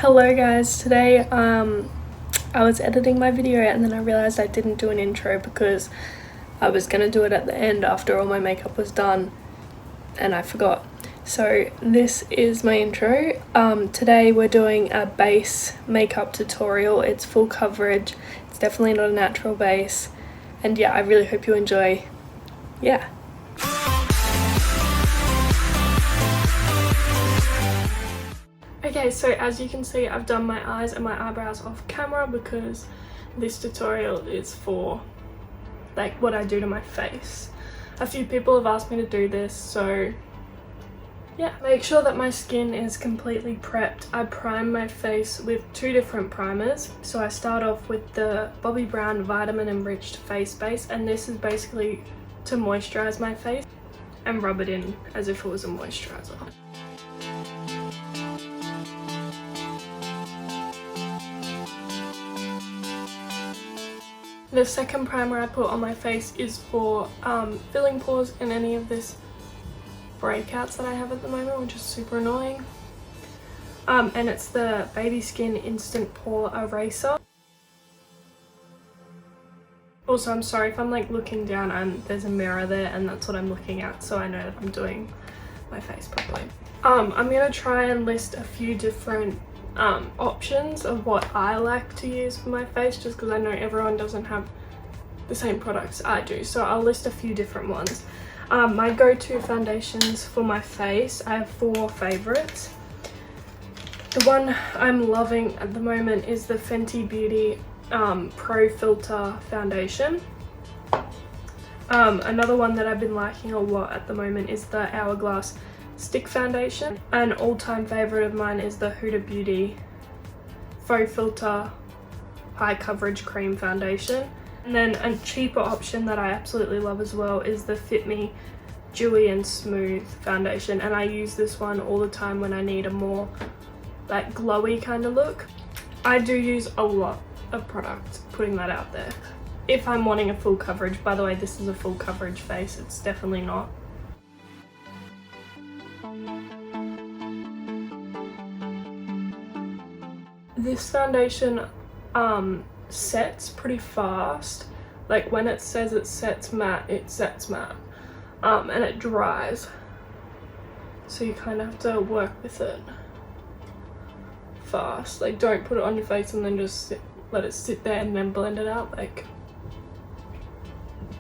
Hello guys, today I was editing my video and then I realized I didn't do an intro because I was gonna do it at the end after all my makeup was done and I forgot. So this is my intro. Today we're doing a base makeup tutorial. It's full coverage, it's definitely not a natural base, and yeah, I really hope you enjoy. Yeah. Okay, so as you can see, I've done my eyes and my eyebrows off camera because this tutorial is for like what I do to my face. A few people have asked me to do this, so yeah. Make sure that my skin is completely prepped. I prime my face with two different primers. So I start off with the Bobbi Brown Vitamin Enriched Face Base, and this is basically to moisturize my face and rub it in as if it was a moisturizer. The second primer I put on my face is for filling pores and any of this breakouts that I have at the moment, which is super annoying. And it's the Baby Skin Instant Pore Eraser. Also, I'm sorry if I'm like looking down and there's a mirror there and that's what I'm looking at, so I know that I'm doing my face properly. I'm gonna try and list a few different options of what I like to use for my face, just because I know everyone doesn't have the same products I do, so I'll list a few different ones. My go-to foundations for my face, I have 4 favorites. The one I'm loving at the moment is the Fenty Beauty Pro Filter foundation. Another one that I've been liking a lot at the moment is the Hourglass Stick Foundation. An all-time favorite of mine is the Huda Beauty Faux Filter High Coverage Cream Foundation. And then a cheaper option that I absolutely love as well is the Fit Me Dewy and Smooth Foundation, and I use this one all the time when I need a more like glowy kind of look. I do use a lot of product, putting that out there. If I'm wanting a full coverage, by the way, this is a full coverage face, it's definitely not. This foundation sets pretty fast. Like when it says it sets matte, it sets matte. And it dries. So you kind of have to work with it fast. Like don't put it on your face and then just let it sit there and then blend it out. Like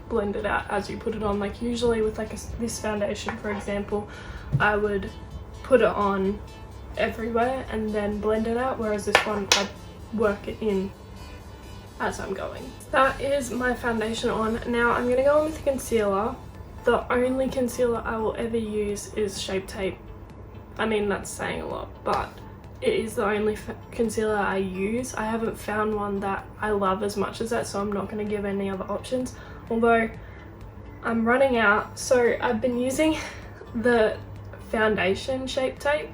blend it out as you put it on. Like usually with like this foundation, for example, I would put it on everywhere and then blend it out, whereas this one I work it in as I'm going. That is my foundation on. Now I'm gonna go on with concealer. The only concealer I will ever use is Shape Tape. I mean, that's saying a lot, but it is the only concealer I use. I haven't found one that I love as much as that, so I'm not going to give any other options, although I'm running out. So I've been using the foundation Shape Tape.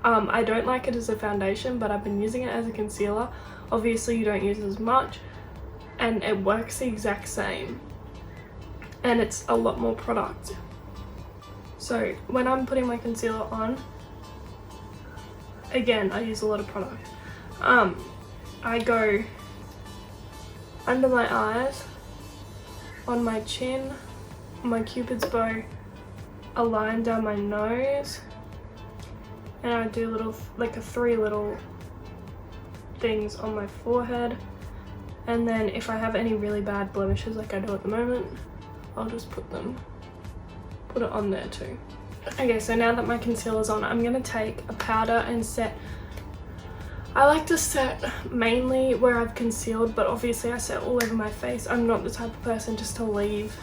I don't like it as a foundation, but I've been using it as a concealer. Obviously you don't use as much and it works the exact same, and it's a lot more product. So when I'm putting my concealer on, again, I use a lot of product. I go under my eyes, on my chin, on my cupid's bow, a line down my nose, and I do little, like 3 little things on my forehead. And then if I have any really bad blemishes like I do at the moment, I'll just put it on there too. Okay, so now that my concealer's on, I'm gonna take a powder and set. I like to set mainly where I've concealed, but obviously I set all over my face. I'm not the type of person just to leave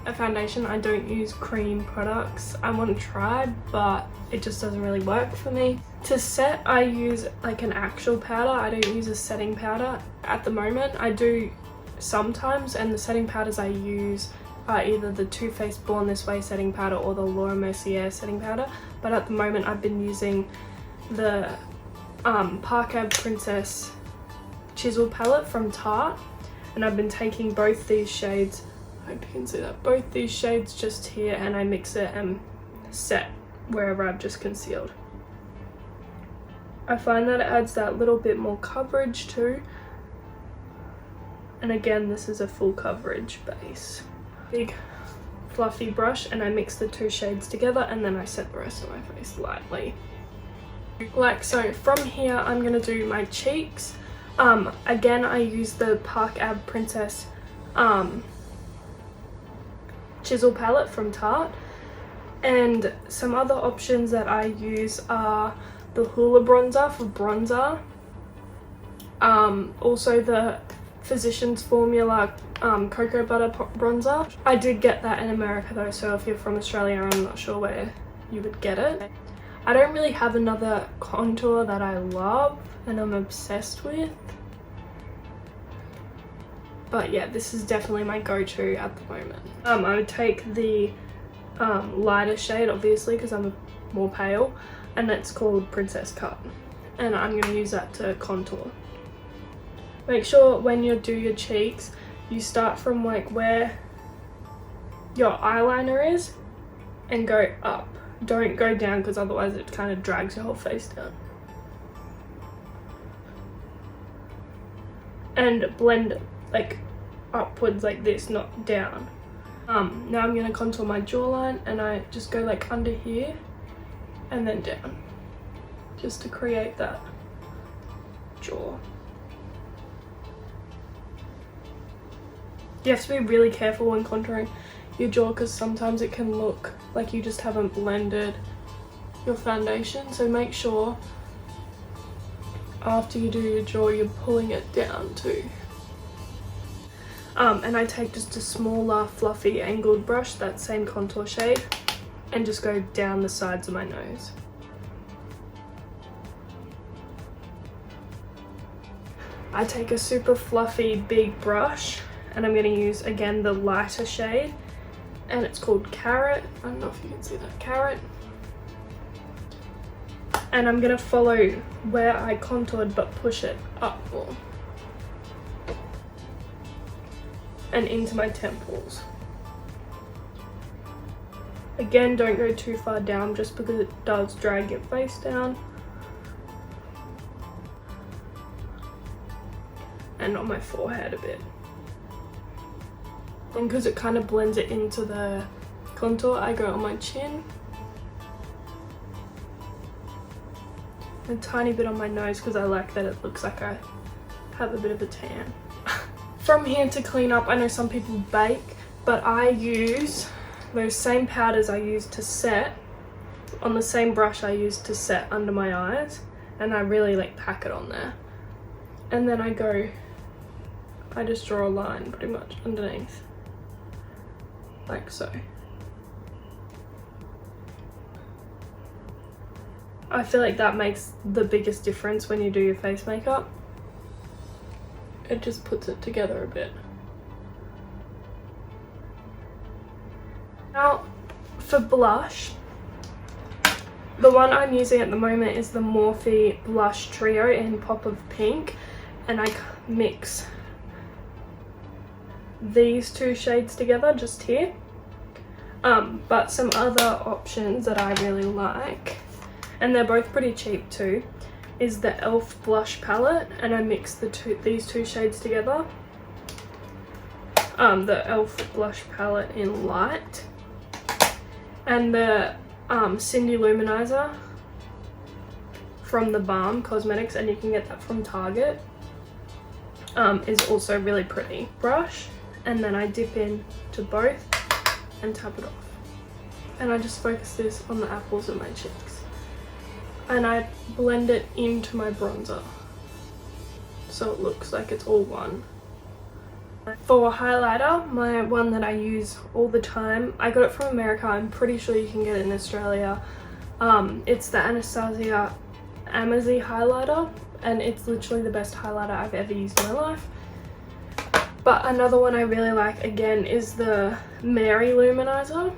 a foundation. I don't use cream products. I want to try, but it just doesn't really work for me. To set, I use like an actual powder. I don't use a setting powder at the moment. I do sometimes, and the setting powders I use are either the Too Faced Born This Way setting powder or the Laura Mercier setting powder, but at the moment I've been using the Parka Princess Chisel palette from Tarte, and I've been taking both these shades, I hope you can see that, both these shades just here, and I mix it and set wherever I've just concealed. I find that it adds that little bit more coverage too. And again, this is a full coverage base. Big fluffy brush, and I mix the two shades together, and then I set the rest of my face lightly. Like so. From here, I'm gonna do my cheeks. Again, I use the Park Ave Princess chisel palette from Tarte. And some other options that I use are the Hoola bronzer for bronzer. Also the Physicians Formula cocoa butter bronzer. I did get that in America though, so if you're from Australia, I'm not sure where you would get it. I don't really have another contour that I love and I'm obsessed with. But yeah, this is definitely my go-to at the moment. I would take the lighter shade, obviously, because I'm more pale, and it's called Princess Cut. And I'm going to use that to contour. Make sure when you do your cheeks, you start from like where your eyeliner is and go up. Don't go down, because otherwise it kind of drags your whole face down. And blend like upwards like this, not down. Now I'm going to contour my jawline, and I just go like under here and then down, just to create that jaw. You have to be really careful when contouring your jaw, because sometimes it can look like you just haven't blended your foundation, so make sure after you do your jaw you're pulling it down too. And I take just a smaller fluffy angled brush, that same contour shade, and just go down the sides of my nose. I take a super fluffy big brush, and I'm going to use again the lighter shade, and it's called Carrot. I don't know if you can see that, Carrot. And I'm going to follow where I contoured but push it up more and into my temples. Again, don't go too far down just because it does drag your face down. And on my forehead a bit. And because it kind of blends it into the contour, I go on my chin. A tiny bit on my nose because I like that it looks like I have a bit of a tan. From here to clean up, I know some people bake, but I use those same powders I use to set on the same brush I use to set under my eyes, and I really like pack it on there. And then I just draw a line pretty much underneath, like so. I feel like that makes the biggest difference when you do your face makeup. It just puts it together a bit. Now for blush, the one I'm using at the moment is the Morphe Blush Trio in Pop of Pink, and I mix these two shades together just here. But some other options that I really like, and they're both pretty cheap too, is the e.l.f. blush palette, and I mix these two shades together. The e.l.f. blush palette in light, and the Cindy Luminizer from the Balm Cosmetics, and you can get that from Target, is also really pretty. Brush, and then I dip in to both and tap it off, and I just focus this on the apples of my cheeks, and I blend it into my bronzer so it looks like it's all one. For highlighter, my one that I use all the time, I got it from America, I'm pretty sure you can get it in Australia. It's the Anastasia Amazie highlighter, and it's literally the best highlighter I've ever used in my life. But another one I really like again is the Mary Luminizer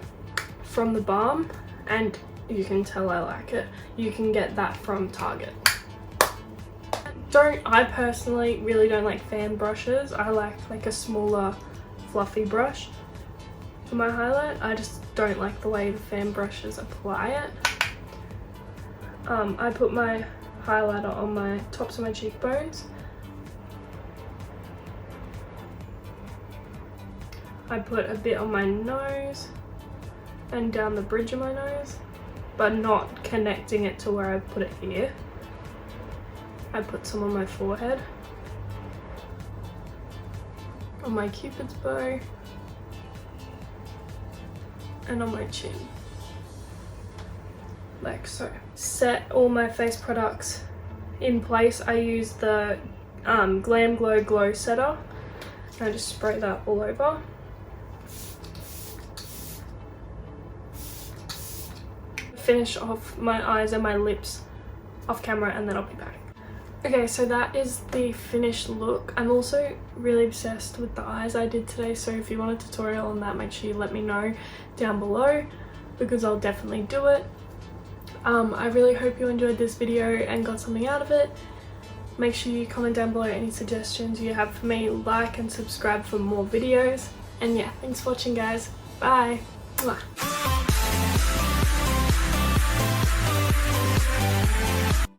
from the Balm, and you can tell I like it. You can get that from Target. I personally really don't like fan brushes. I like a smaller fluffy brush for my highlight. I just don't like the way the fan brushes apply it. I put my highlighter on my tops of my cheekbones. I put a bit on my nose and down the bridge of my nose, but not connecting it to where I put it here. I put some on my forehead, on my cupid's bow, and on my chin, like so. Set all my face products in place. I use the Glam Glow Glow Setter, and I just spray that all over. Finish off my eyes and my lips off camera, and then I'll be back. Okay, so that is the finished look. I'm also really obsessed with the eyes I did today, so if you want a tutorial on that, make sure you let me know down below, because I'll definitely do it. I really hope you enjoyed this video and got something out of it. Make sure you comment down below any suggestions you have for me, like and subscribe for more videos. And yeah, thanks for watching guys. Bye. Mwah.